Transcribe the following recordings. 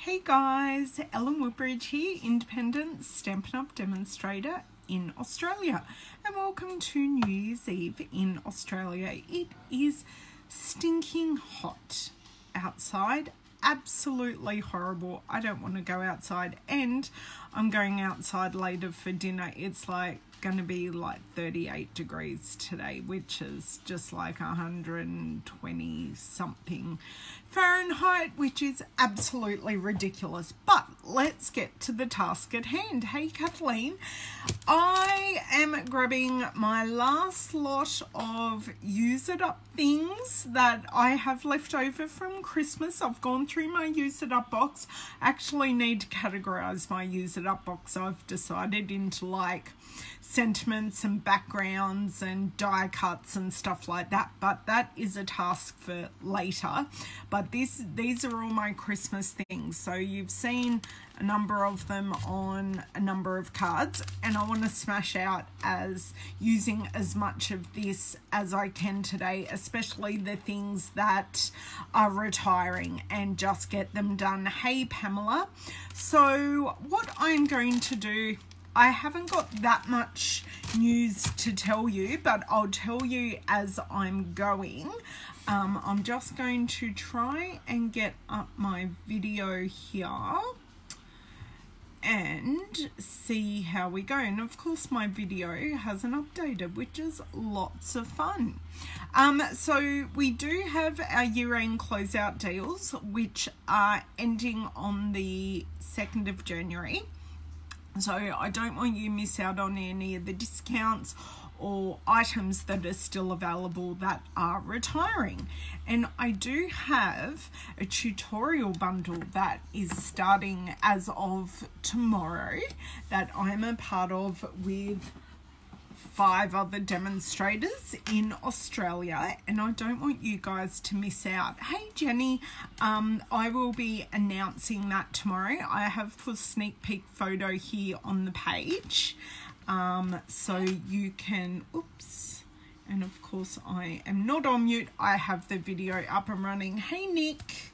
Hey guys, Ellen Woodbridge here, independent Stampin' Up demonstrator in Australia, and welcome to New Year's Eve in Australia. It is stinking hot outside, absolutely horrible. I don't want to go outside, and I'm going outside later for dinner. It's like going to be like 38 degrees today, which is just like 120 something Fahrenheit, which is absolutely ridiculous. But let's get to the task at hand. Hey Kathleen, I am grabbing my last lot of use it up things that I have left over from Christmas. I've gone through my use it up box. I actually need to categorize my use it up box. I've decided into like sentiments and backgrounds and die cuts and stuff like that, but that is a task for later. But these are all my Christmas things, so you've seen a number of them on a number of cards, and I want to smash out as using as much of this as I can today, especially the things that are retiring, and just get them done. Hey Pamela, so what I'm going to do, I haven't got that much news to tell you, but I'll tell you as I'm going. I'm just going to try and get up my video here and see how we go. And of course my video hasn't updated, which is lots of fun. So we do have our year-end closeout deals, which are ending on the 2nd of January. So I don't want you to miss out on any of the discounts or items that are still available that are retiring. And I do have a tutorial bundle that is starting as of tomorrow that I'm a part of with 5 other demonstrators in Australia, and I don't want you guys to miss out. Hey Jenny, I will be announcing that tomorrow. I have put a sneak peek photo here on the page, so you can, oops, and of course I am not on mute, I have the video up and running. Hey Nick.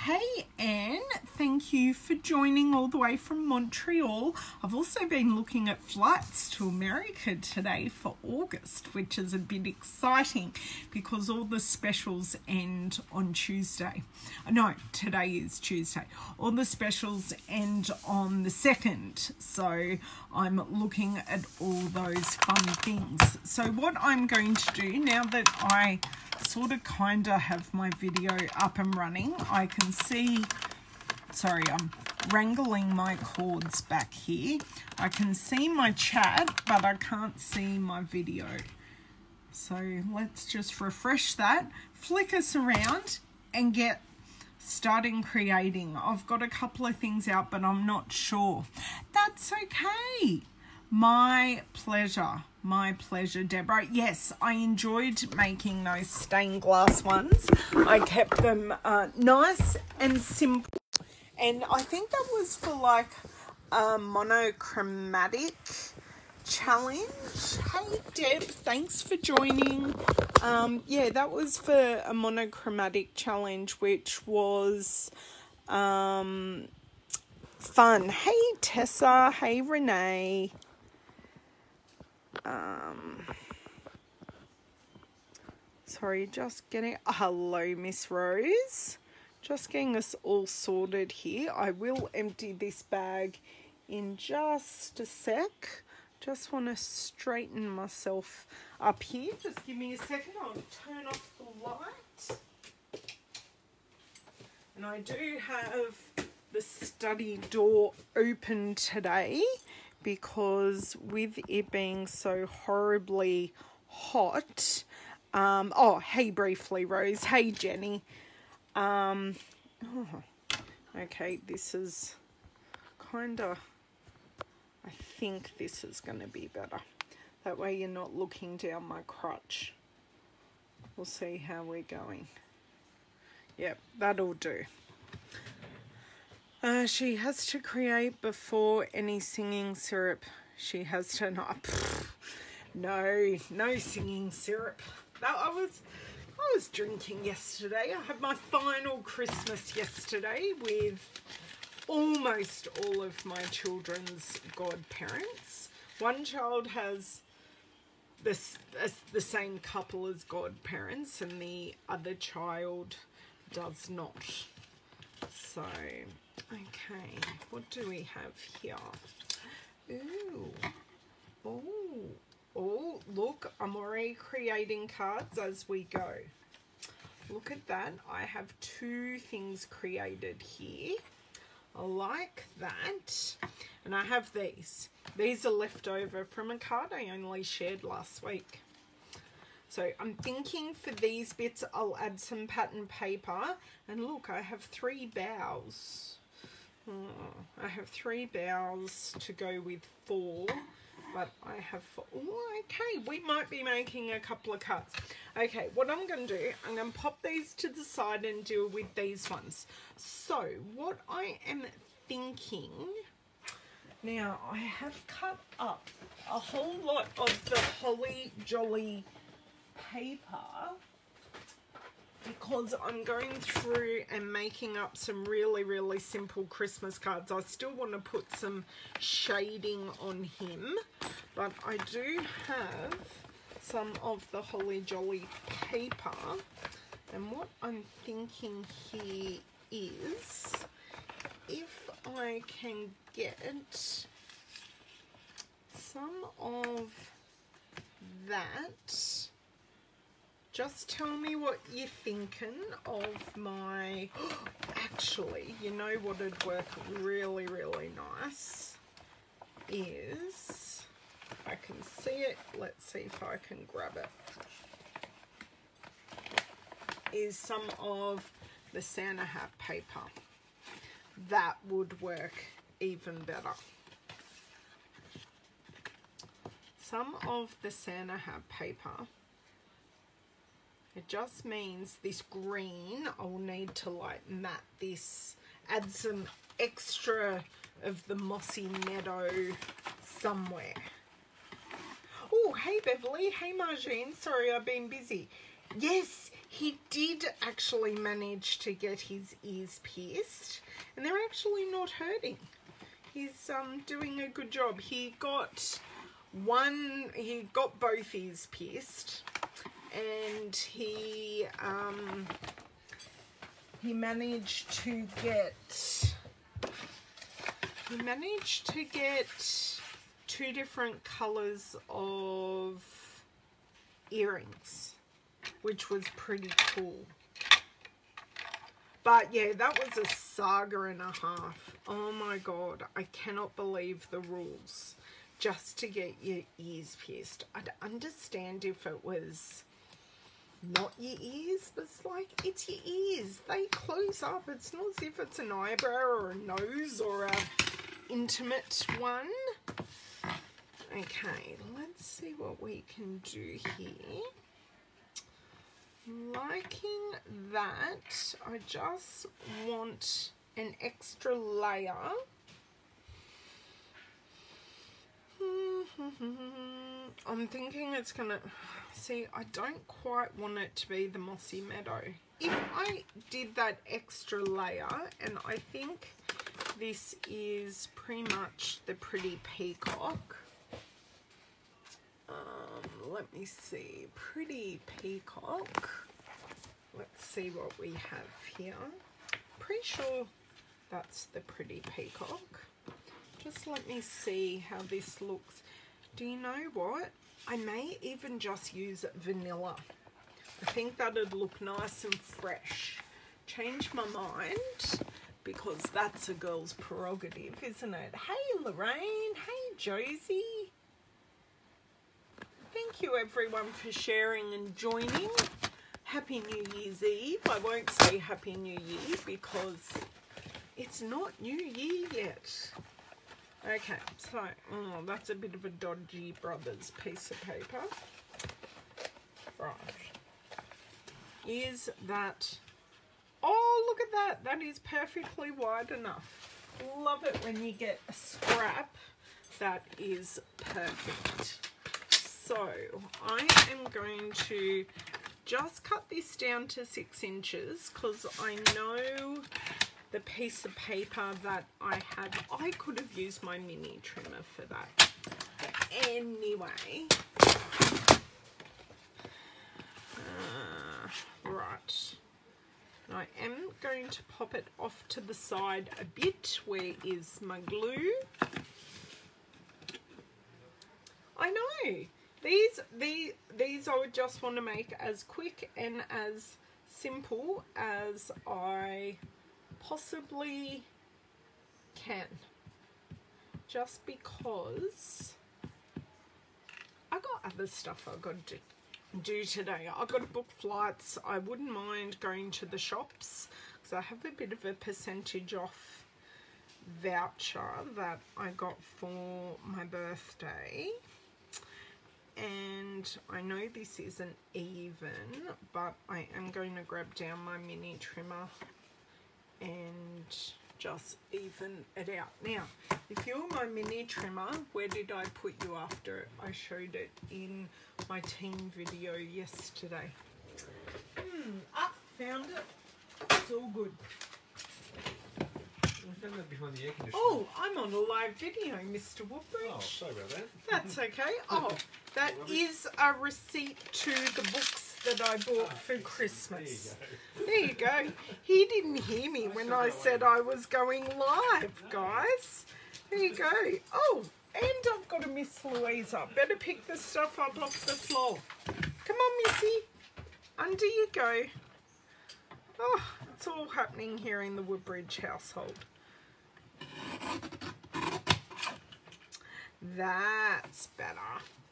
Hey Anne, thank you for joining all the way from Montreal. I've also been looking at flights to America today for August, which is a bit exciting because all the specials end on Tuesday. No, today is Tuesday. All the specials end on the 2nd, so I'm looking at all those fun things. So what I'm going to do, now that I sort of kind of have my video up and running, I can see, sorry, I'm wrangling my cords back here. I can see my chat, but I can't see my video. So let's just refresh that, flick us around and get starting creating. I've got a couple of things out, but I'm not sure. That's okay. My pleasure. My pleasure, Deborah. Yes, I enjoyed making those stained glass ones. I kept them nice and simple. And I think that was for like a monochromatic challenge. Hey, Deb, thanks for joining. Yeah, that was for a monochromatic challenge, which was fun. Hey, Tessa. Hey, Renee. Sorry, just getting, hello Miss Rose, just getting us all sorted here. I will empty this bag in just a sec. Just want to straighten myself up here. Just give me a second, I'll turn off the light. And I do have the study door open today, because with it being so horribly hot, oh, hey briefly Rose, hey Jenny, oh, okay, this is kind of, I think this is going to be better, that way you're not looking down my crutch. We'll see how we're going. Yep, that'll do. She has to create before any singing syrup. She has to not. No singing syrup. No, I was drinking yesterday. I had my final Christmas yesterday with almost all of my children's godparents. One child has the same couple as godparents, and the other child does not. So, okay, what do we have here? Ooh, oh, look, I'm already creating cards as we go. Look at that. I have 2 things created here. I like that. And I have these. These are left over from a card I only shared last week. So I'm thinking for these bits, I'll add some pattern paper. And look, I have 3 bows. I have 3 bows to go with 4. But I have 4. Oh, okay, we might be making a couple of cards. Okay, what I'm going to do, I'm going to pop these to the side and deal with these ones. So, what I am thinking... Now, I have cut up a whole lot of the Holly Jolly paper because I'm going through and making up some really, really simple Christmas cards. I still want to put some shading on him, but I do have some of the Holly Jolly paper. And what I'm thinking here is if I can get some of that. Just tell me what you're thinking of my... Actually, you know what would work really, really nice is... I can see it. Let's see if I can grab it. Is some of the Santa hat paper. That would work even better. Some of the Santa hat paper. It just means this green, I'll need to like matte this, add some extra of the mossy meadow somewhere. Oh, hey Beverly, hey Margine, sorry I've been busy. Yes, he did actually manage to get his ears pierced, and they're actually not hurting. He's doing a good job. He got both ears pierced. And he managed to get 2 different colors of earrings, which was pretty cool. But yeah, that was a saga and a half. Oh my god, I cannot believe the rules just to get your ears pierced. I'd understand if it was not your ears, but it's like, it's your ears. They close up. It's not as if it's an eyebrow or a nose or a intimate one. Okay, let's see what we can do here. Liking that, I just want an extra layer. I'm thinking it's gonna... See, I don't quite want it to be the mossy meadow. If I did that extra layer, and I think this is pretty much the pretty peacock. Let me see. Pretty peacock. Let's see what we have here. Pretty sure that's the pretty peacock. Just let me see how this looks. Do you know what? I may even just use vanilla. I think that'd look nice and fresh. Change my mind, because that's a girl's prerogative, isn't it? Hey Lorraine, hey Josie. Thank you everyone for sharing and joining. Happy New Year's Eve. I won't say Happy New Year because it's not New Year yet. Okay, so, oh, that's a bit of a dodgy Brothers piece of paper. Right. Is that... Oh, look at that. That is perfectly wide enough. Love it when you get a scrap that is perfect. So, I am going to just cut this down to 6 inches because I know the piece of paper that I had. I could have used my mini trimmer for that. Anyway, right. I am going to pop it off to the side a bit. Where is my glue? I know. These I would just want to make as quick and as simple as I possibly can. Just because I got other stuff I've got to do today. I've got to book flights. I wouldn't mind going to the shops because I have a bit of a percentage off voucher that I got for my birthday. And I know this isn't even, but I am going to grab down my mini trimmer and just even it out. Now, if you're my mini trimmer, where did I put you after I showed it in my team video yesterday? Found it. It's all good. Found that behind the air conditioner. Oh, I'm on a live video, Mr. Woodbridge. Oh, sorry about that. That's okay. Oh, that is a receipt to the books that I bought for Christmas. There you go. He didn't hear me when I said I was going live, guys. There you go. Oh, and I've got a Miss Louisa. Better pick the stuff up off the floor. Come on, Missy. Under you go. Oh, it's all happening here in the Woodbridge household. That's better.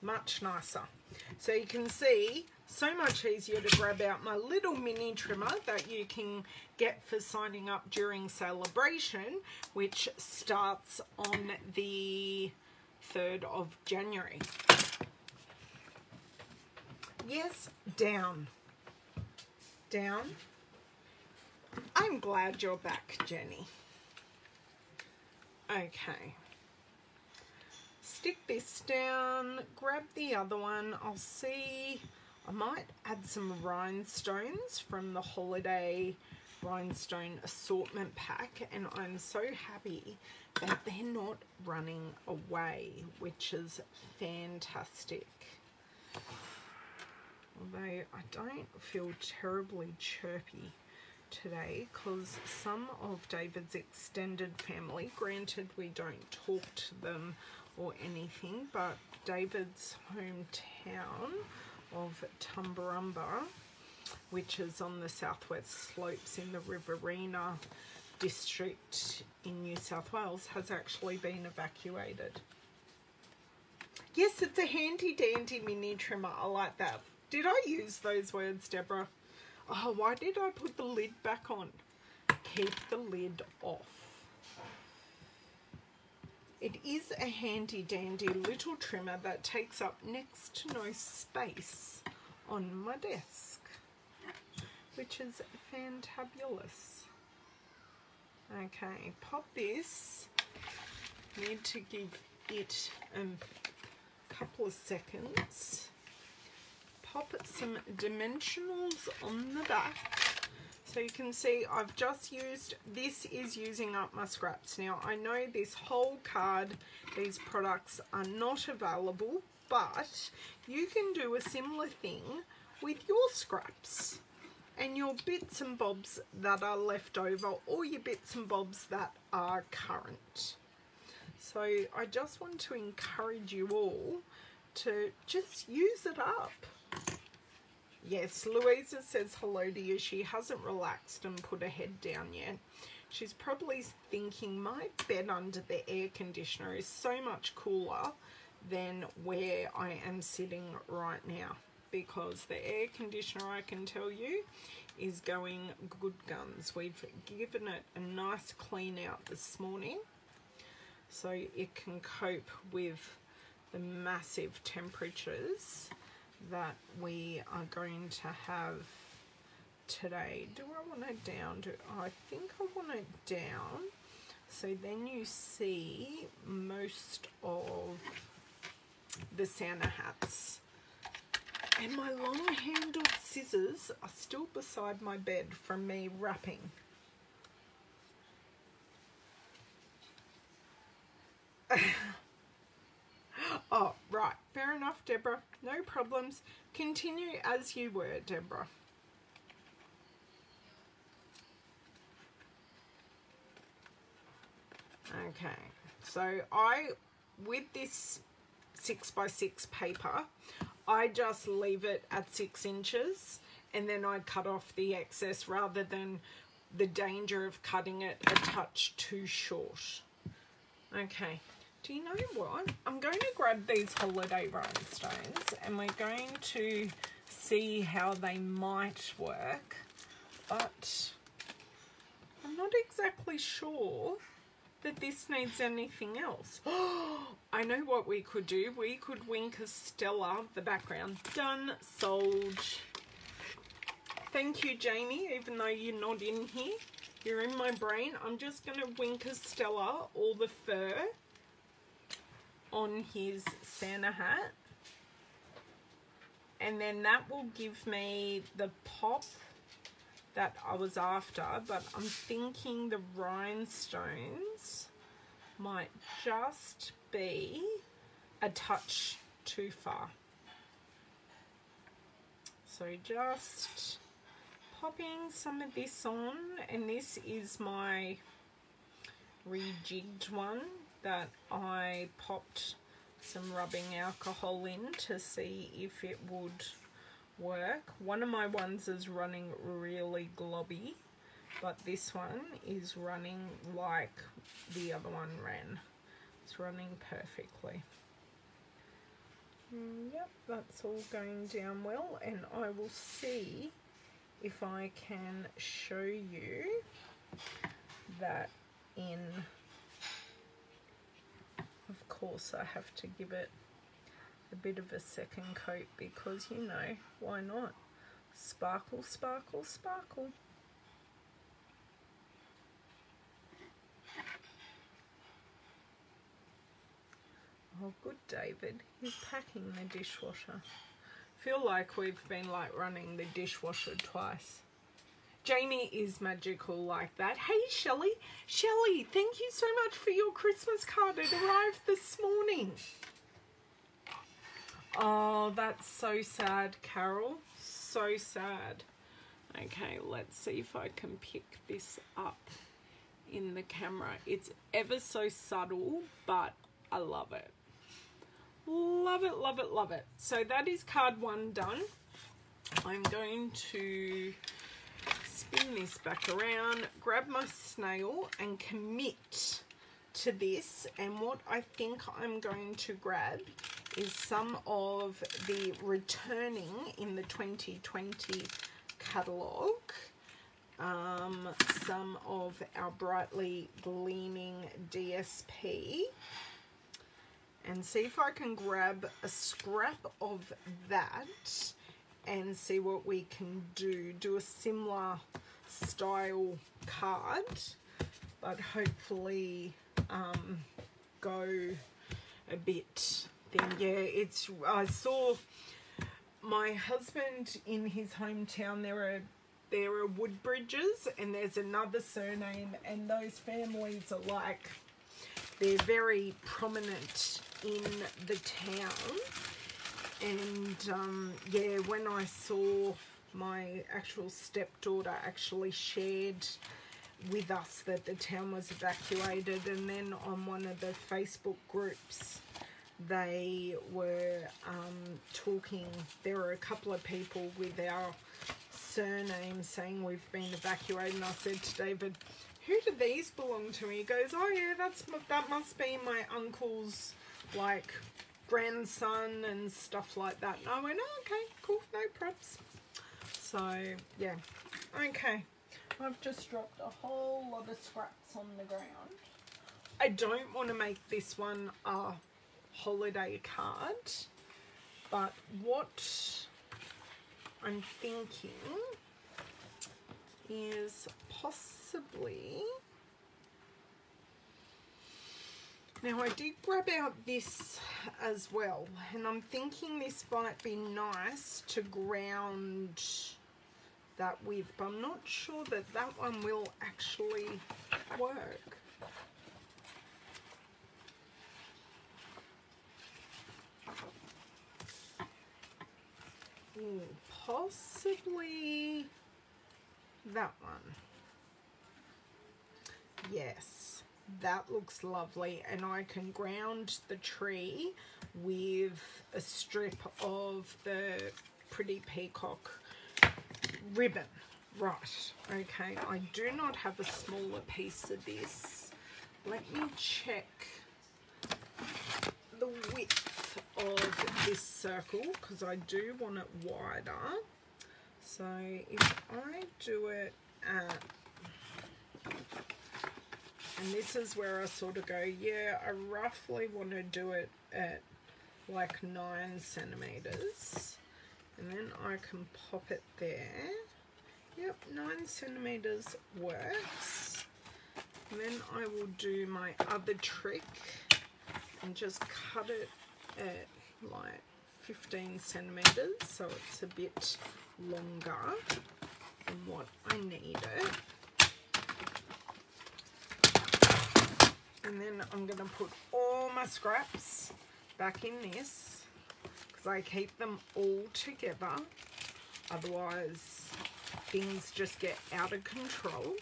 Much nicer. So you can see, so much easier to grab out my little mini trimmer that you can get for signing up during celebration, which starts on the 3rd of January. Yes, down. Down. I'm glad you're back, Jenny. Okay. Stick this down, grab the other one. I'll see, I might add some rhinestones from the holiday rhinestone assortment pack, and I'm so happy that they're not running away, which is fantastic. Although I don't feel terribly chirpy today because some of David's extended family, granted we don't talk to them or anything, but David's hometown of Tumbarumba, which is on the southwest slopes in the Riverina district in New South Wales, has actually been evacuated. Yes, it's a handy dandy mini trimmer. I like that. Did I use those words, Deborah? Oh, why did I put the lid back on? Keep the lid off. It is a handy dandy little trimmer that takes up next to no space on my desk, which is fantabulous. Okay, pop this. Need to give it a couple of seconds. Pop some dimensionals on the back. So you can see I've just used, this is using up my scraps. Now I know this whole card, these products are not available, but you can do a similar thing with your scraps and your bits and bobs that are left over, or your bits and bobs that are current. So I just want to encourage you all to just use it up. Yes, Louisa says hello to you. She hasn't relaxed and put her head down yet. She's probably thinking my bed under the air conditioner is so much cooler than where I am sitting right now, because the air conditioner, I can tell you, is going good guns. We've given it a nice clean out this morning so it can cope with the massive temperatures that we are going to have today. Do I want it down? I think I want it down, so then you see most of the Santa hats. And my long-handled scissors are still beside my bed from me wrapping. Oh, right. Fair enough, Deborah. No problems. Continue as you were, Deborah. Okay. So with this 6x6 paper, I just leave it at 6 inches and then I cut off the excess rather than the danger of cutting it a touch too short. Okay. Do you know what? I'm going to grab these holiday rhinestones and we're going to see how they might work, but I'm not exactly sure that this needs anything else. I know what we could do. We could wink a Stella the background. Done, sold. Thank you, Jamie, even though you're not in here. You're in my brain. I'm just going to wink a Stella all the fur on his Santa hat, and then that will give me the pop that I was after, but I'm thinking the rhinestones might just be a touch too far. So just popping some of this on, and this is my rejigged one that I popped some rubbing alcohol in to see if it would work. One of my ones is running really globby, but this one is running like the other one ran. It's running perfectly. Yep, that's all going down well, and I will see if I can show you that in. Of course I have to give it a bit of a second coat because, you know, why not? Sparkle, sparkle, sparkle. Oh, good, David. He's packing the dishwasher. Feel like we've been like running the dishwasher twice. Jamie is magical like that. Hey, Shelley. Shelley, thank you so much for your Christmas card. It arrived this morning. Oh, that's so sad, Carol. So sad. Okay, let's see if I can pick this up in the camera. It's ever so subtle, but I love it. Love it, love it, love it. So that is card 1 done. I'm going to spin this back around, grab my snail and commit to this, and what I think I'm going to grab is some of the returning in the 2020 catalogue, some of our brightly gleaming DSP, and see if I can grab a scrap of that and see what we can do a similar style card, but hopefully go a bit thin. Yeah, I saw my husband in his hometown, there are Woodbridges, and there's another surname, and those families are like, they're very prominent in the town. And yeah, when I saw my actual stepdaughter actually shared with us that the town was evacuated, and then on one of the Facebook groups they were talking, there were a couple of people with our surnames saying we've been evacuated, and I said to David, who do these belong to? He goes, oh yeah, that must be my uncle's like grandson and stuff like that. And I went, oh, okay, cool, no props. So yeah, okay, I've just dropped a whole lot of scraps on the ground. I don't want to make this one a holiday card, but what I'm thinking is possibly, now I did grab out this as well, and I'm thinking this might be nice to ground that with, but I'm not sure that that one will actually work. possibly that one. Yes, that looks lovely, and I can ground the tree with a strip of the Pretty Peacock ribbon. Right, okay, I do not have a smaller piece of this. Let me check the width of this circle, because I do want it wider. So if I do it at, and this is where I sort of go, yeah, I roughly want to do it at like 9 centimeters, and then I can pop it there. Yep, 9 centimeters works. And then I will do my other trick and just cut it at like 15 centimeters, so it's a bit longer than what I need it. And then I'm going to put all my scraps back in this, because I keep them all together, otherwise things just get out of control.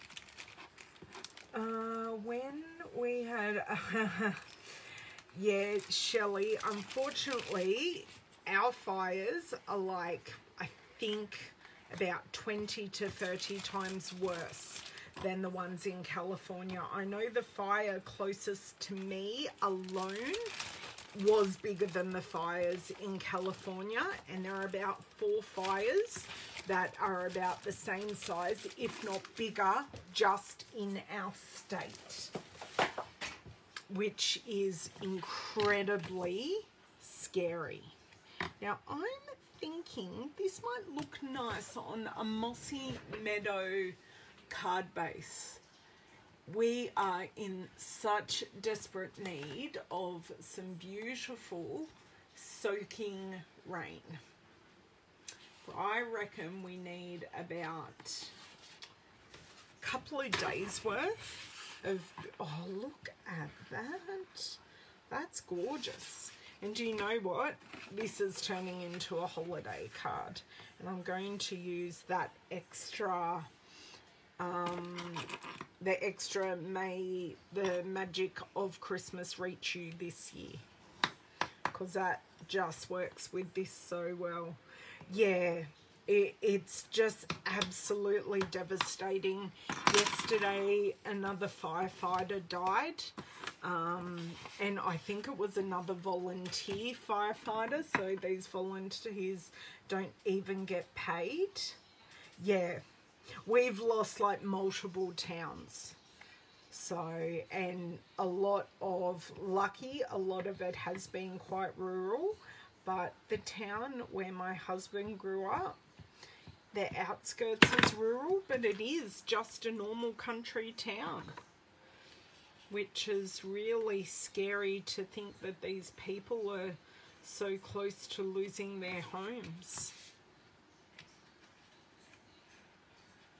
When we had yeah, Shelley, unfortunately our fires are like, I think about 20 to 30 times worse than the ones in California. I know the fire closest to me alone was bigger than the fires in California, and there are about 4 fires that are about the same size, if not bigger, just in our state, which is incredibly scary. Now, I'm thinking this might look nice on a mossy meadow card base. We are in such desperate need of some beautiful soaking rain. I reckon we need about a couple of days worth of, oh, look at that. That's gorgeous. And do you know what? This is turning into a holiday card. And I'm going to use that extra, May the Magic of Christmas reach you this year, because that just works with this so well. Yeah, it's just absolutely devastating. Yesterday another firefighter died, and I think it was another volunteer firefighter, so these volunteers don't even get paid. Yeah, we've lost like multiple towns. So, and a lot of it has been quite rural, but the town where my husband grew up, the outskirts is rural, but it is just a normal country town, which is really scary to think that these people are so close to losing their homes.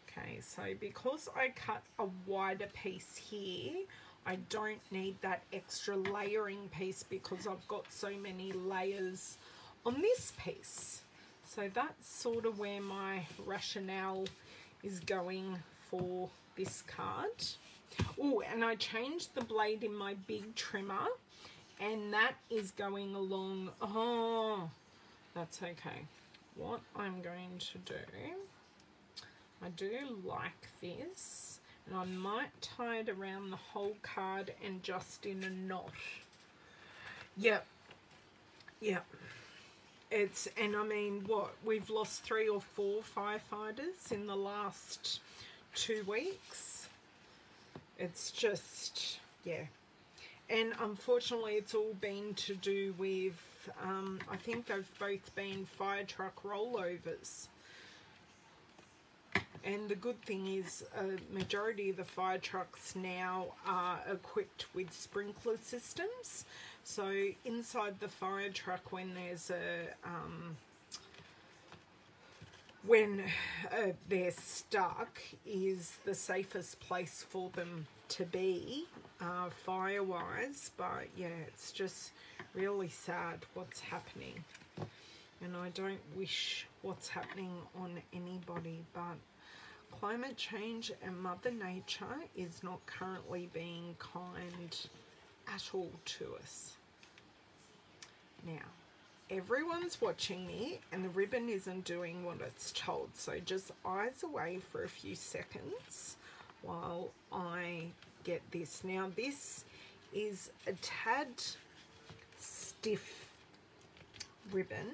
Okay, so because I cut a wider piece here, I don't need that extra layering piece because I've got so many layers on this piece. So that's sort of where my rationale is going for this card. Oh, and I changed the blade in my big trimmer, and that is going along. Oh, that's okay. What I'm going to do, I do like this, and I might tie it around the whole card and just in a knot. Yep. It's, and I mean, what, we've lost 3 or 4 firefighters in the last 2 weeks. It's just, yeah. And unfortunately it's all been to do with, I think they've both been fire truck rollovers. And the good thing is a majority of the fire trucks now are equipped with sprinkler systems. So inside the fire truck, when there's a they're stuck, is the safest place for them to be fire-wise. But yeah, it's just really sad what's happening. and I don't wish what's happening on anybody, but climate change and Mother Nature is not currently being kind at all to us. Now, everyone's watching me and the ribbon isn't doing what it's told, so just eyes away for a few seconds while I get this. Now, this is a tad stiff ribbon,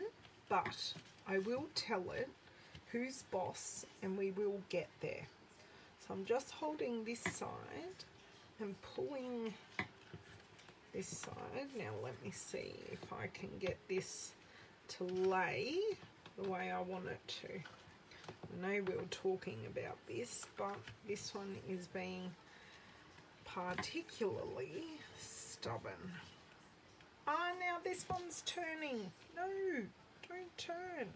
but I will tell it who's boss and we will get there. So I'm just holding this side and pulling this side. Now let me see if I can get this to lay the way I want it to. I know we were talking about this, but this one is being particularly stubborn. Ah, now this one's turning. No, don't turn.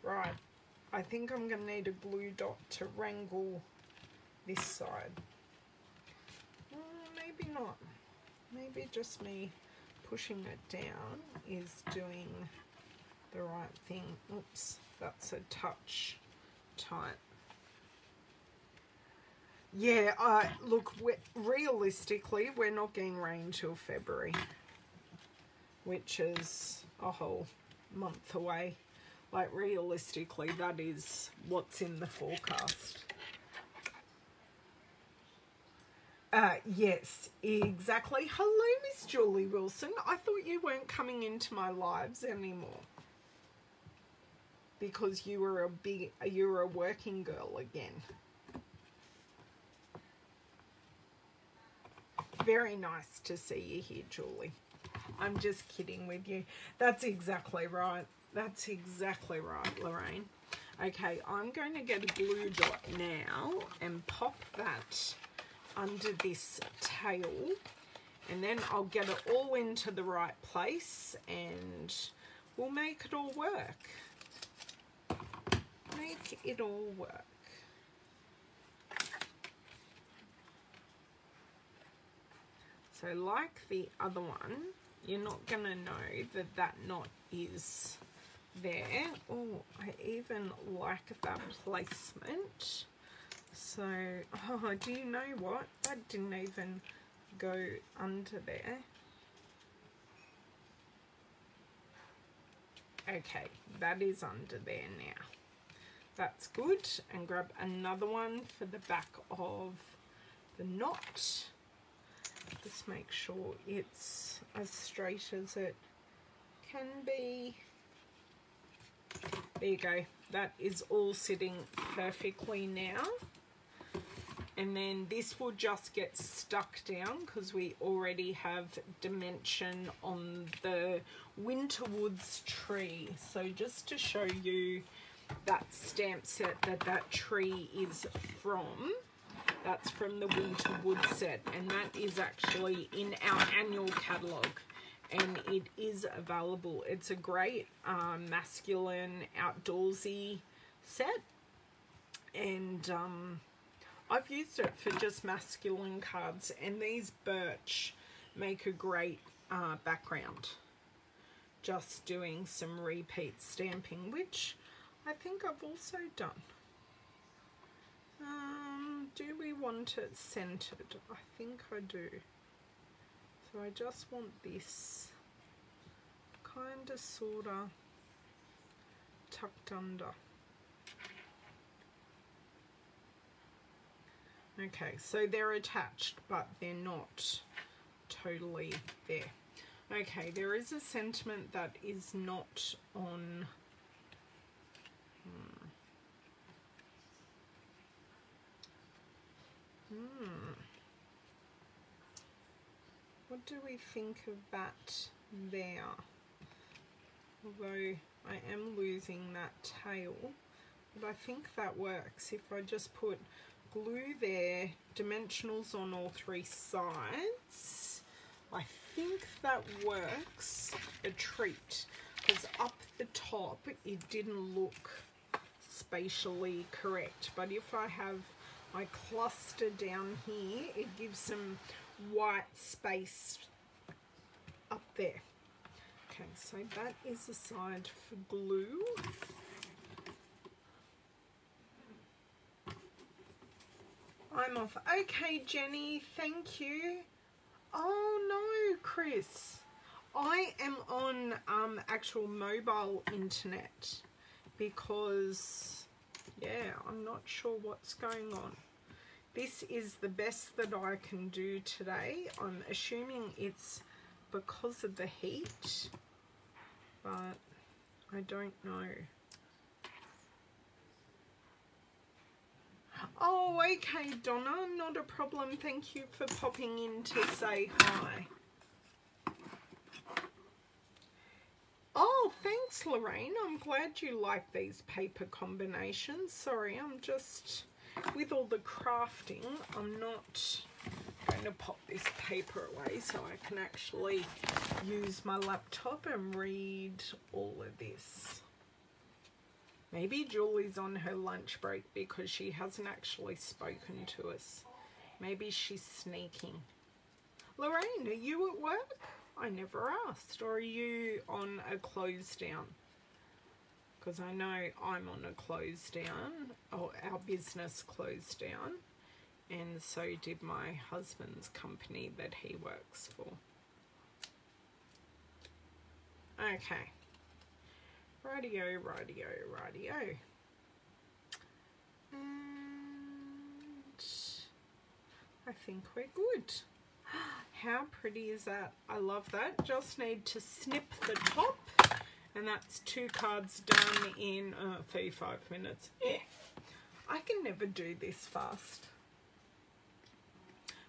Right, I think I'm going to need a glue dot to wrangle this side. Maybe not. Maybe just me pushing it down is doing the right thing. Oops, that's a touch tight. Yeah, look, realistically, we're not getting rain till February, which is a whole month away. Like, realistically, that is what's in the forecast. Yes, exactly. Hello, Miss Julie Wilson. I thought you weren't coming into my lives anymore because you were a working girl again. Very nice to see you here, Julie. I'm just kidding with you. That's exactly right. That's exactly right, Lorraine. Okay, I'm going to get a glue dot now and pop that under this tail, and then I'll get it all into the right place and we'll make it all work. Make it all work. So like the other one, you're not going to know that that knot is there. Oh, I even like that placement. So, oh, do you know what? That didn't even go under there. Okay, that is under there now. That's good. And grab another one for the back of the knot. Just make sure it's as straight as it can be. There you go. That is all sitting perfectly now. And then this will just get stuck down because we already have dimension on the Winterwoods tree. So just to show you that stamp set that tree is from, that's from the Winterwood set, and that is actually in our annual catalogue, and it is available. It's a great masculine outdoorsy set, and I've used it for just masculine cards, and these birch make a great background. Just doing some repeat stamping, which I think I've also done. Do we want it centered? I think I do. So I just want this kind of sort of tucked under. Okay, so they're attached, but they're not totally there. Okay, there is a sentiment that is not on. What do we think of that there? Although I am losing that tail, but I think that works. If I just put glue there, dimensionals on all three sides, I think that works a treat, because up the top it didn't look spatially correct. But if I have my cluster down here, it gives some white space up there. Okay, so that is the side for glue. I'm off. Okay, Jenny, thank you. Oh no, Chris. I am on actual mobile internet because, yeah, I'm not sure what's going on. This is the best that I can do today. I'm assuming it's because of the heat, but I don't know. Oh, okay, Donna, not a problem. Thank you for popping in to say hi. Oh, thanks, Lorraine. I'm glad you like these paper combinations. Sorry, I'm just, with all the crafting, I'm not going to pop this paper away so I can actually use my laptop and read all of this. Maybe Julie's on her lunch break because she hasn't actually spoken to us. Maybe she's sneaking. Lorraine, are you at work? I never asked. Or are you on a close down? Because I know I'm on a close down. Oh, our business closed down. And so did my husband's company that he works for. Okay. Rightio, rightio, rightio. And I think we're good. How pretty is that? I love that. Just need to snip the top, and that's 2 cards done in 35 minutes. Yeah. I can never do this fast.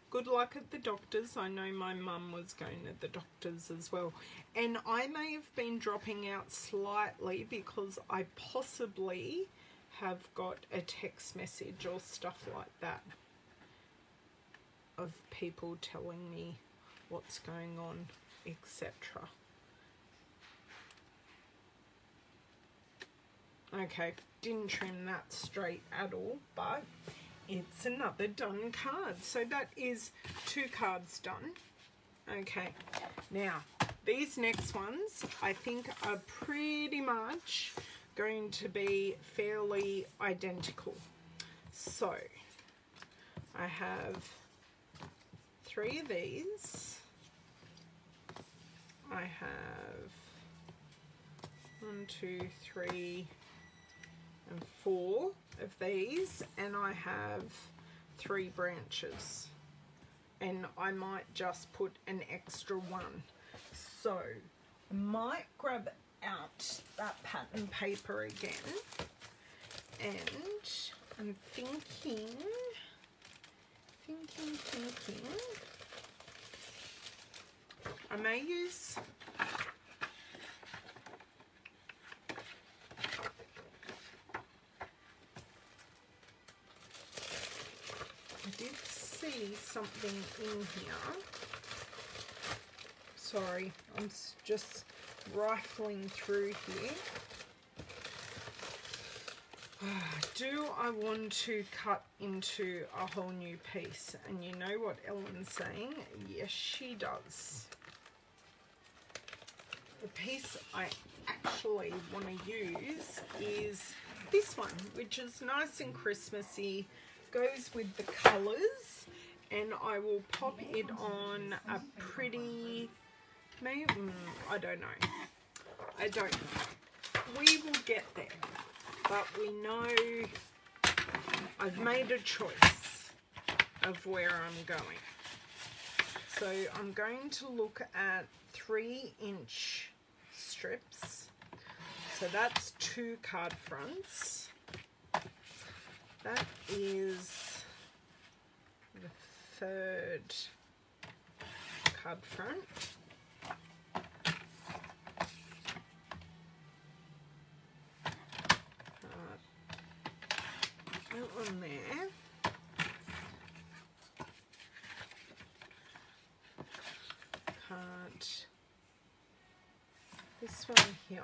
Good luck at the doctors. I know my mum was going to the doctors as well. And I may have been dropping out slightly because I possibly have got a text message or stuff like that of people telling me what's going on, etc. Okay, didn't trim that straight at all, but it's another done card. So that is 2 cards done. Okay, now these next ones I think are pretty much going to be fairly identical. So I have 3 of these. I have 1, 2, 3 and 4 of these, and I have 3 branches, and I might just put an extra one. So I might grab out that pattern paper again, and I'm thinking I may use I did see something in here. Sorry, I'm just rifling through here. Do I want to cut into a whole new piece? And you know what Ellen's saying? Yes, she does. The piece I actually want to use is this one, which is nice and Christmassy, goes with the colours, and I will pop it on a pretty, maybe, I don't know. I don't know. We will get there. But we know I've made a choice of where I'm going. So I'm going to look at 3-inch strips. So that's 2 card fronts. That is the 3rd card front. That one there. Card. This one here.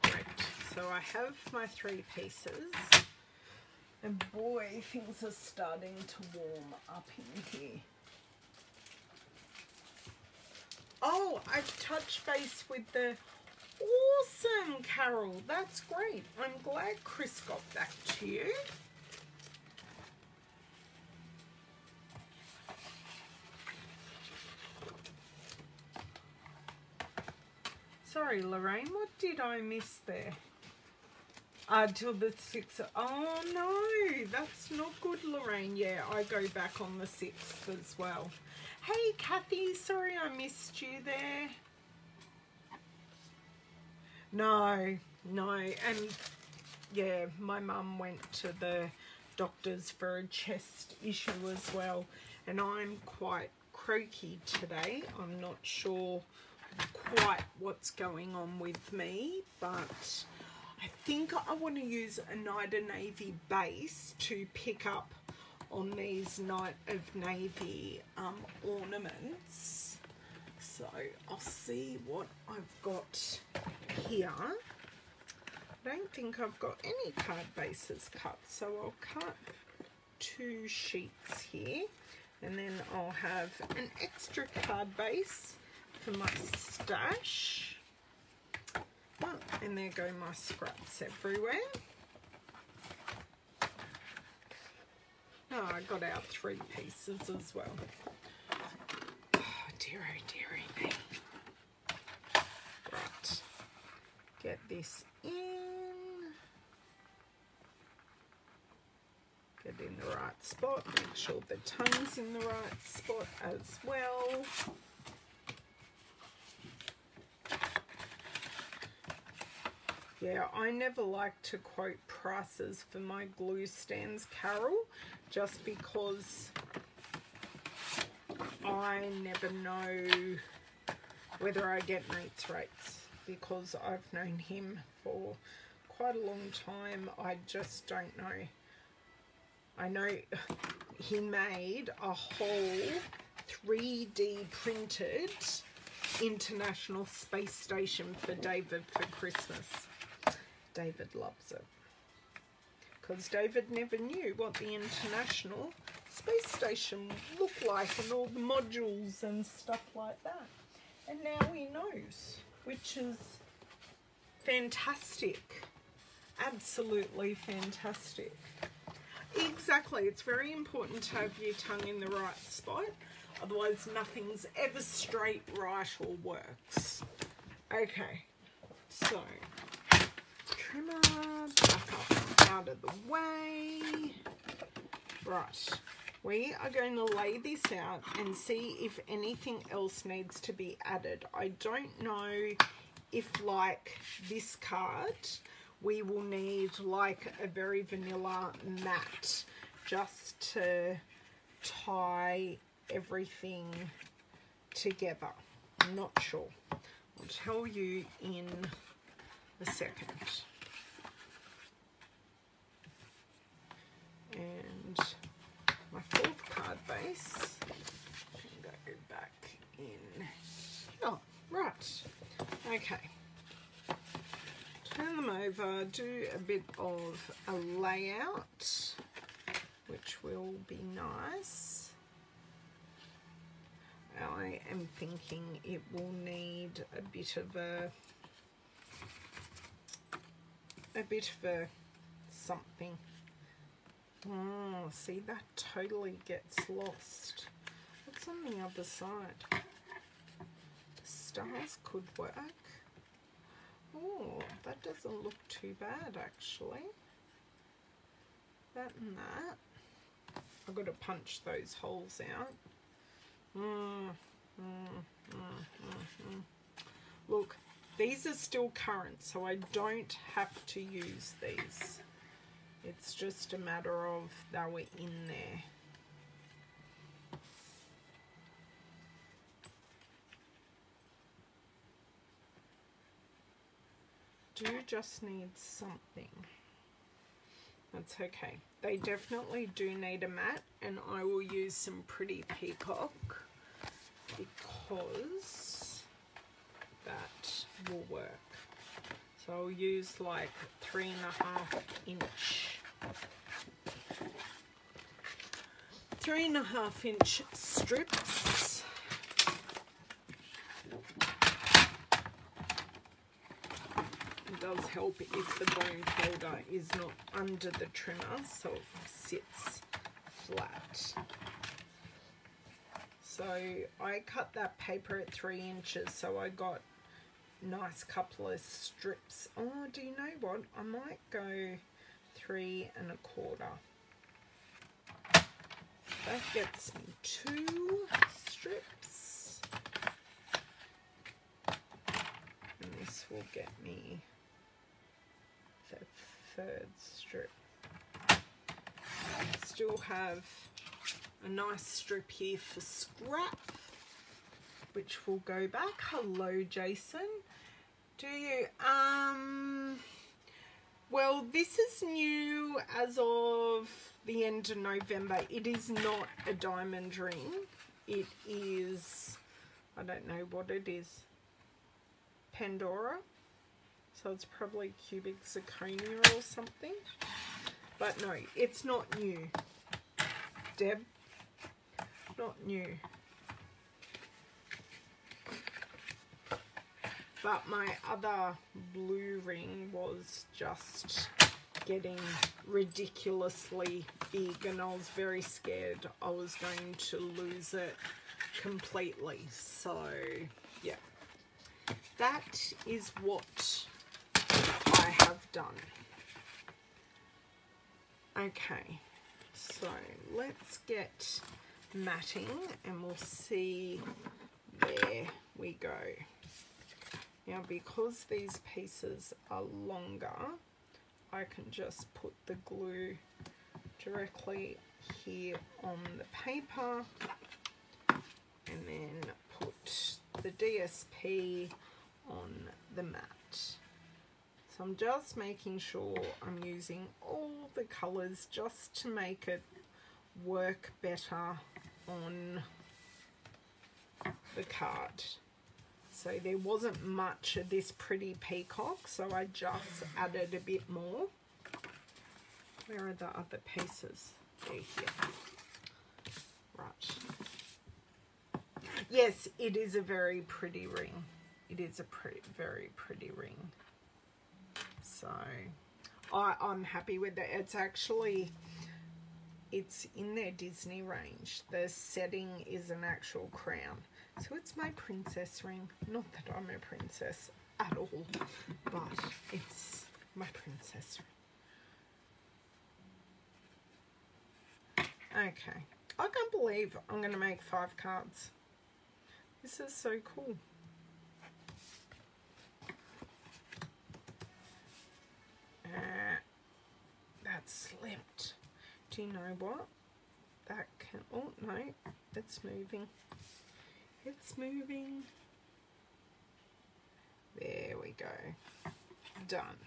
Right. So I have my 3 pieces. And boy, things are starting to warm up in here. Oh, I've touched base with the awesome Carol. That's great. I'm glad Chris got back to you. Sorry, Lorraine, what did I miss there? Till the 6th. Oh, no, that's not good, Lorraine. Yeah, I go back on the 6th as well. Hey, Kathy, sorry I missed you there. No, and yeah, my mum went to the doctors for a chest issue as well, and I'm quite croaky today. I'm not sure quite what's going on with me, but I think I want to use a Night of Navy base to pick up on these Night of Navy ornaments. So I'll see what I've got here. I don't think I've got any card bases cut, so I'll cut 2 sheets here, and then I'll have an extra card base for my stash. Oh, and there go my scraps everywhere. Oh, I got out 3 pieces as well. Oh, dearie me. Right, get this in. Get in the right spot. Make sure the tongue's in the right spot as well. Yeah, I never like to quote prices for my glue stands, Carol, just because I never know whether I get mates rates, because I've known him for quite a long time. I just don't know. I know he made a whole 3D printed International Space Station for David for Christmas. David loves it, because David never knew what the International Space Station looked like and all the modules and stuff like that, and now he knows, which is fantastic. Absolutely fantastic. Exactly, it's very important to have your tongue in the right spot, otherwise nothing's ever straight, right, or works. Okay, so trimmer, back up out of the way. Right, we are going to lay this out and see if anything else needs to be added. I don't know if, like this card, we will need like a very vanilla mat just to tie everything together. I'm not sure. I'll tell you in a second. And my 4th card base can go back in. Oh, right. Okay. Turn them over, do a bit of a layout, which will be nice. I am thinking it will need a bit of a something. Oh, see, that totally gets lost. What's on the other side? The stars could work. Oh, that doesn't look too bad, actually. That and that. I've got to punch those holes out. Look, these are still current, so I don't have to use these. It's just a matter of they were in there. Do just need something. That's okay. They definitely do need a mat, and I will use some Pretty Peacock because that will work. So I'll use like 3.5 inch. 3.5 inch strips. It does help if the bone folder is not under the trimmer, so it sits flat. So I cut that paper at 3 inches, so I got nice couple of strips. Oh, do you know what? I might go 3 1/4. That gets me 2 strips. And this will get me the 3rd strip. I still have a nice strip here for scrap, which will go back. Hello, Jason. Do you? Well, this is new as of the end of November. It is not a diamond ring. It is, I don't know what it is. Pandora. So it's probably cubic zirconia or something. But no, it's not new. Deb, not new. But my other blue ring was just getting ridiculously big, and I was very scared I was going to lose it completely. So yeah, that is what I have done. Okay, so let's get matting and we'll see where we go. Now, because these pieces are longer, I can just put the glue directly here on the paper and then put the DSP on the mat. So I'm just making sure I'm using all the colours just to make it work better on the card. So there wasn't much of this pretty peacock, so I just added a bit more. Where are the other pieces? They're here. Right. Yes, it is a very pretty ring. It is a very pretty ring. So I'm happy with it. It's actually, it's in their Disney range. The setting is an actual crown. So it's my princess ring. Not that I'm a princess at all, but it's my princess ring. Okay. I can't believe I'm going to make 5 cards. This is so cool. That slipped. Do you know what? That can, oh no, it's moving. It's moving. There we go. Done.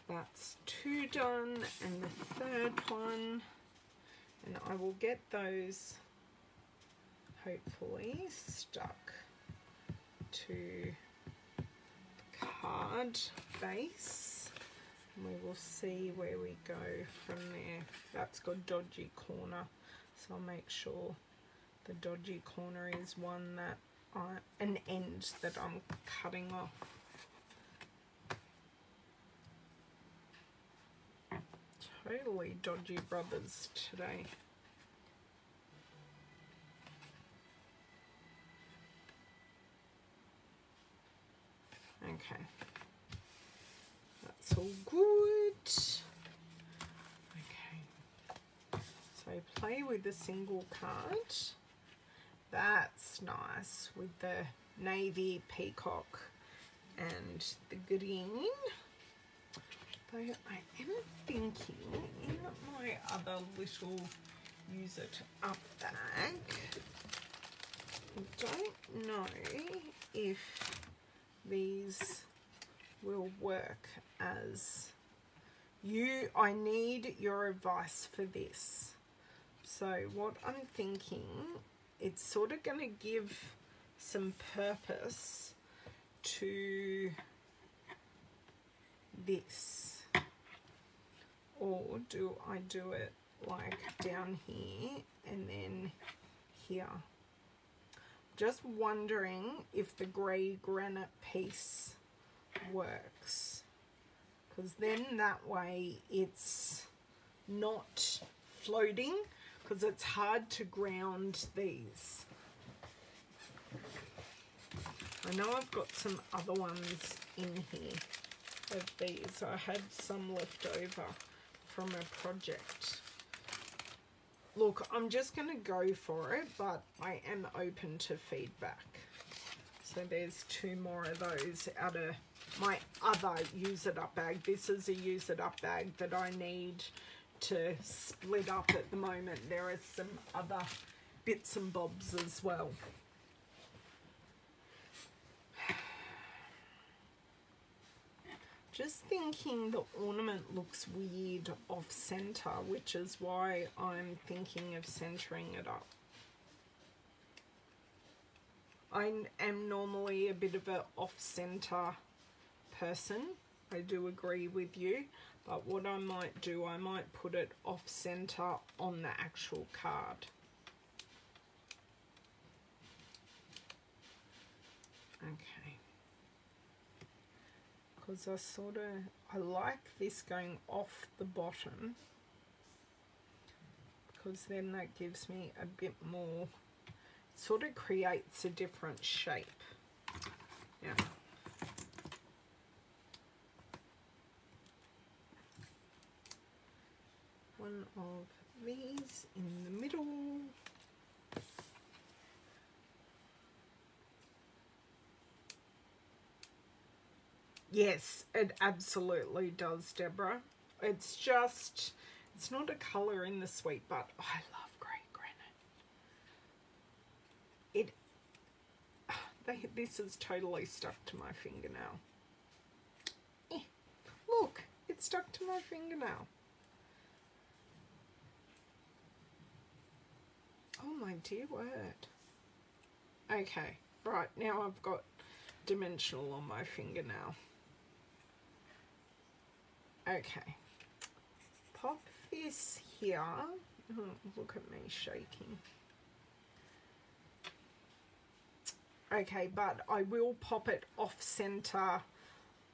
That's 2 done, and the 3rd one, and I will get those hopefully stuck to the card base, and we will see where we go from there. That's got dodgy corner, so I'll make sure the dodgy corner is one that an end that I'm cutting off. Totally dodgy brothers today. Okay, that's all good. Okay, so play with a single card. That's nice with the navy peacock and the green. Though I am thinking in my other little use it up bag, I don't know if these will work as you. I need your advice for this. So what I'm thinking, it's sort of going to give some purpose to this, or do I do it like down here and then here? Just wondering if the grey granite piece works, because then that way it's not floating, because it's hard to ground these. I know I've got some other ones in here of these. I had some left over from a project. Look, I'm just going to go for it, but I am open to feedback. So there's 2 more of those out of my other use it up bag. This is a use it up bag that I need to split up at the moment. There are some other bits and bobs as well. Just thinking the ornament looks weird off center, which is why I'm thinking of centering it up. I am normally a bit of an off center person. I do agree with you, but what I might do, I might put it off center on the actual card. Okay. Because I like this going off the bottom, because then that gives me a bit more, sort of creates a different shape. Yeah. One of these in the middle. Yes, it absolutely does, Deborah. It's just, it's not a colour in the suite, but I love grey granite. This is totally stuck to my fingernail. Look, it's stuck to my fingernail. Oh my dear word. Okay, right, now I've got dimensional on my fingernail. Okay, pop this here. Oh, look at me shaking. Okay, but I will pop it off center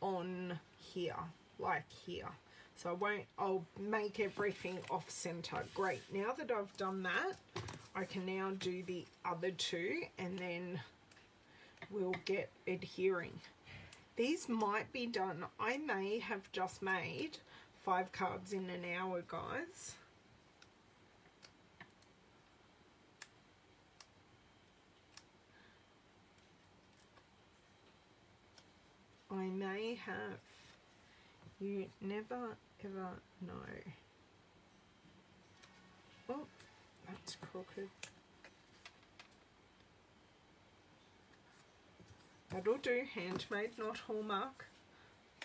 on here, like here. So I'll make everything off center. Great, now that I've done that, I can now do the other 2 and then we'll get adhering. These might be done. I may have just made 5 cards in an hour, guys. I may have. You never ever know. Oh, that's crooked. That'll do, handmade, not Hallmark.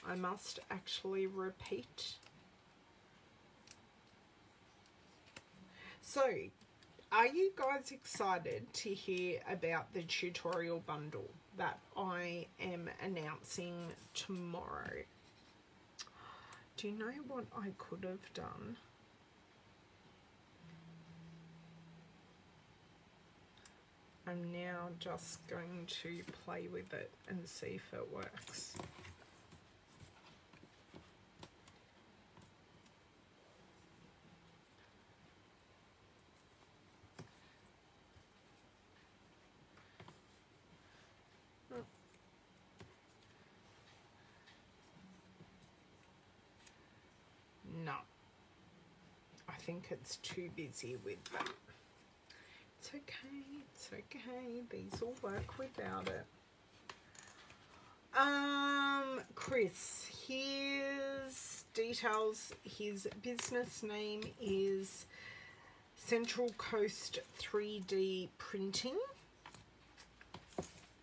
I must actually repeat. So, are you guys excited to hear about the tutorial bundle that I am announcing tomorrow? Do you know what I could have done? I'm now just going to play with it and see if it works. No, I think it's too busy with that. It's okay, it's okay. These will work without it. Chris, his details, his business name is Central Coast 3D Printing.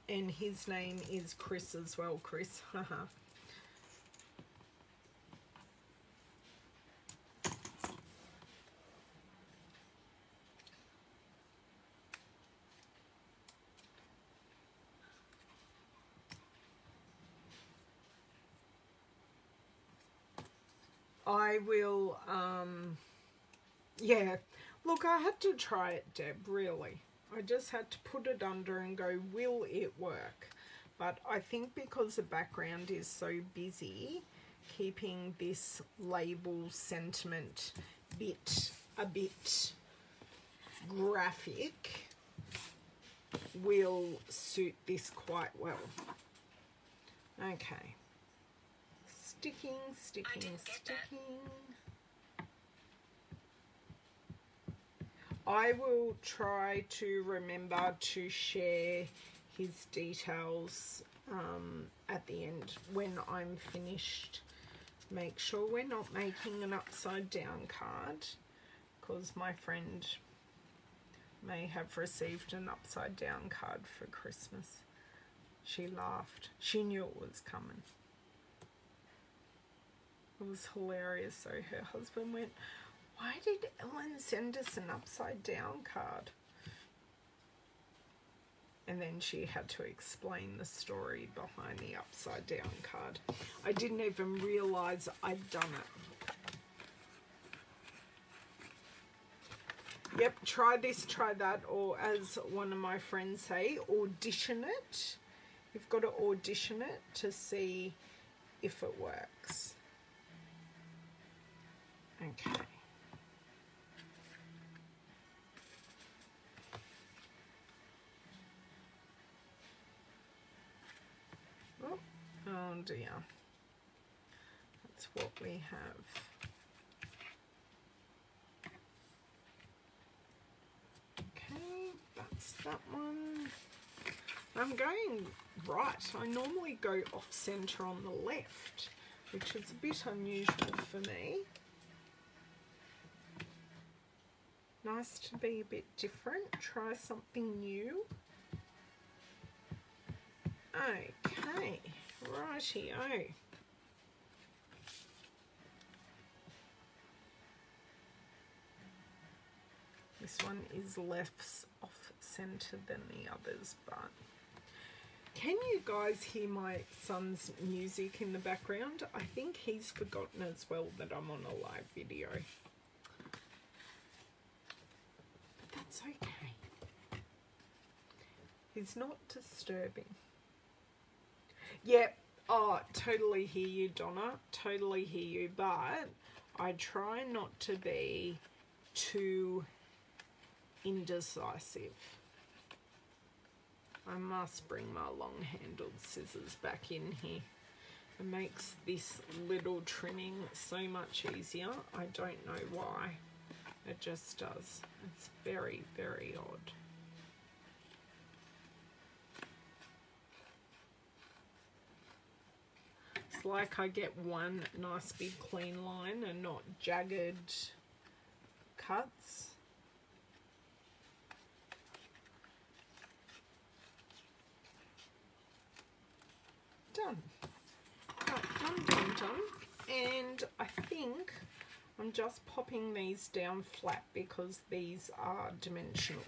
And his name is Chris as well, Chris. Haha. I will, yeah, look, I had to try it, Deb, really. I just had to put it under and go, will it work? But I think because the background is so busy, keeping this label sentiment a bit graphic will suit this quite well. Okay. Sticking. I will try to remember to share his details at the end when I'm finished. Make sure we're not making an upside down card, because my friend may have received an upside down card for Christmas. She laughed. She knew it was coming. It was hilarious. So her husband went, "Why did Ellen send us an upside down card?" And then she had to explain the story behind the upside down card. I didn't even realise I'd done it. Yep, try this, try that, or as one of my friends say, audition it. You've got to audition it to see if it works. Okay. Oh dear. That's what we have. Okay, that's that one. I'm going right. I normally go off center on the left, which is a bit unusual for me. Nice to be a bit different, try something new. Okay, righty-o. This one is less off center than the others, but can you guys hear my son's music in the background? I think he's forgotten as well that I'm on a live video. But that's okay. He's not disturbing. Yep, oh, totally hear you, Donna. Totally hear you, but I try not to be too indecisive. I must bring my long-handled scissors back in here. It makes this little trimming so much easier. I don't know why. It just does. It's very, very odd. It's like I get one nice big clean line and not jagged cuts. Done. Right, done. And I think I'm just popping these down flat because these are dimensional.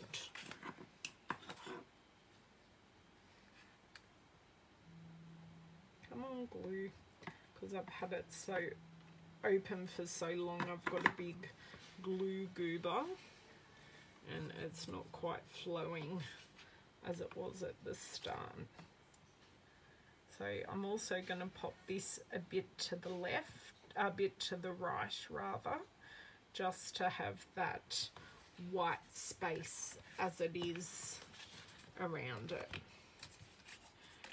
Come on, glue. Because I've had it so open for so long, I've got a big glue goober and it's not quite flowing as it was at the start. So I'm also going to pop this a bit to the left, a bit to the right rather, just to have that white space as it is around it.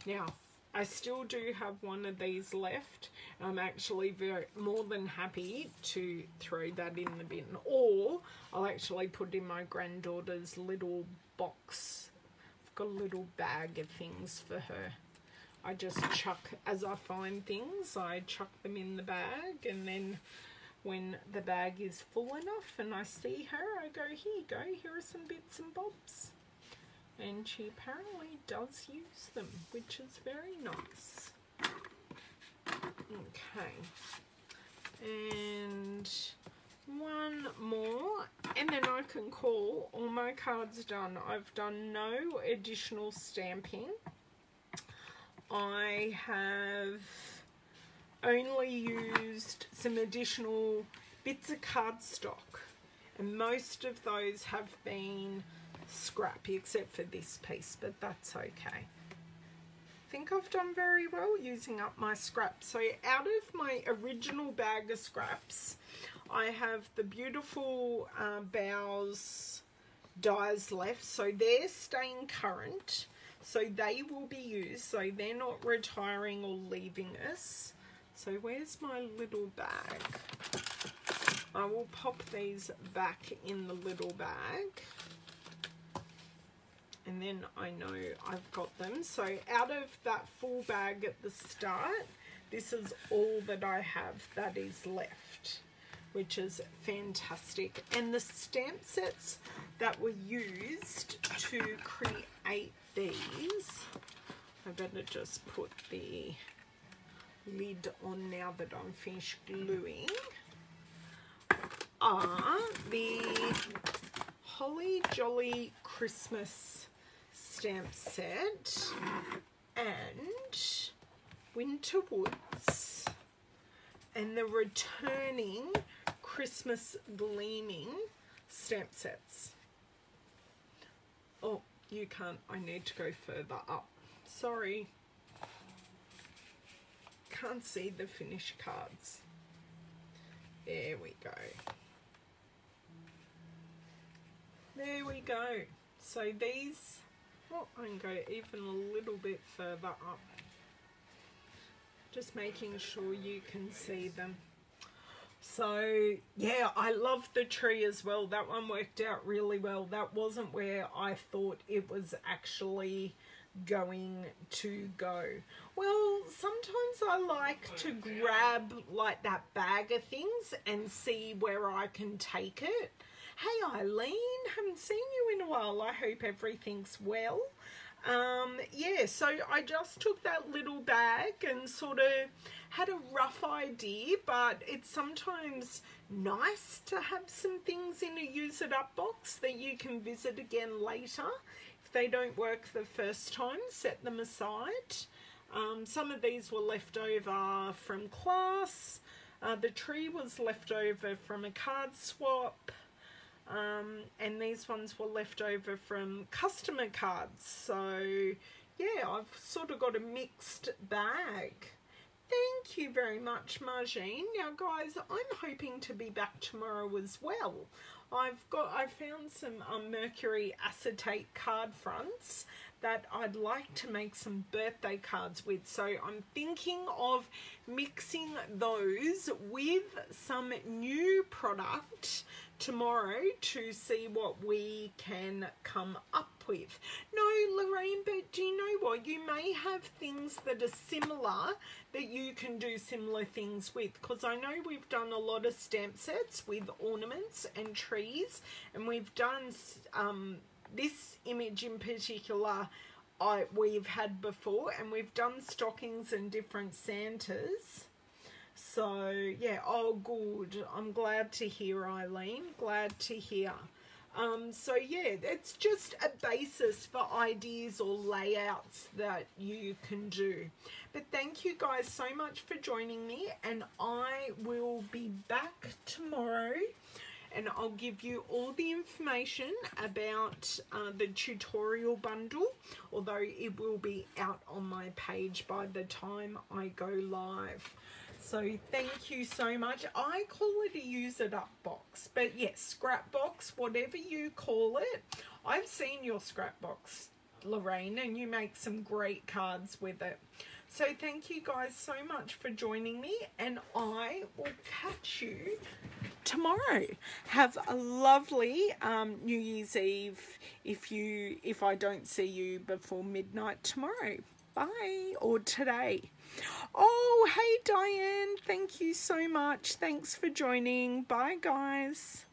Now, I still do have one of these left. I'm actually more than happy to throw that in the bin, or I'll actually put in my granddaughter's little box. I've got a little bag of things for her. I just chuck, as I find things, I chuck them in the bag, and then when the bag is full enough and I see her, I go, here you go, here are some bits and bobs. And she apparently does use them, which is very nice. Okay. And one more, and then I can call all my cards done. I've done no additional stamping. I have only used some additional bits of cardstock, and most of those have been scrappy except for this piece, but that's okay. I think I've done very well using up my scraps. So out of my original bag of scraps, I have the beautiful Bows dies left, so they're staying current, so they will be used, so they're not retiring or leaving us. So where's my little bag? I will pop these back in the little bag, and then I know I've got them. So out of that full bag at the start, this is all that I have that is left, which is fantastic. And the stamp sets that were used to create these, I better just put the lid on now that I'm finished gluing, are the Holly Jolly Christmas stamp set and Winter Woods and the returning Christmas Gleaming stamp sets. Oh, you can't, I need to go further up. Sorry. Can't see the finished cards. There we go. There we go. So these, oh, I can go even a little bit further up. Just making sure you can see them. So yeah, I love the tree as well. That one worked out really well. That wasn't where I thought it was actually going to go. Well, sometimes I like to grab like that bag of things and see where I can take it. Hey Eileen, haven't seen you in a while. I hope everything's well. Yeah, so I just took that little bag and sort of had a rough idea, but it's sometimes nice to have some things in a use it up box that you can visit again later. If they don't work the first time, set them aside. Some of these were left over from class. The tree was left over from a card swap. And these ones were left over from customer cards. So yeah, I've sort of got a mixed bag. Thank you very much, Margine. Now guys, I'm hoping to be back tomorrow as well. I found some mercury acetate card fronts that I'd like to make some birthday cards with. So I'm thinking of mixing those with some new product tomorrow to see what we can come up with. No, Lorraine, but do you know what? You may have things that are similar that you can do similar things with, because I know we've done a lot of stamp sets with ornaments and trees, and we've done this image in particular we've had before, and we've done stockings and different Santas. So yeah, oh good, I'm glad to hear, Eileen, glad to hear. So yeah, it's just a basis for ideas or layouts that you can do. But thank you guys so much for joining me, and I will be back tomorrow and I'll give you all the information about the tutorial bundle, although it will be out on my page by the time I go live. So thank you so much. I call it a use it up box, but yes, scrap box, whatever you call it. I've seen your scrap box, Lorraine, and you make some great cards with it. So thank you guys so much for joining me, and I will catch you tomorrow. Have a lovely New Year's Eve if I don't see you before midnight tomorrow. Bye, or today. Oh, hey Diane, thank you so much. Thanks for joining. Bye guys.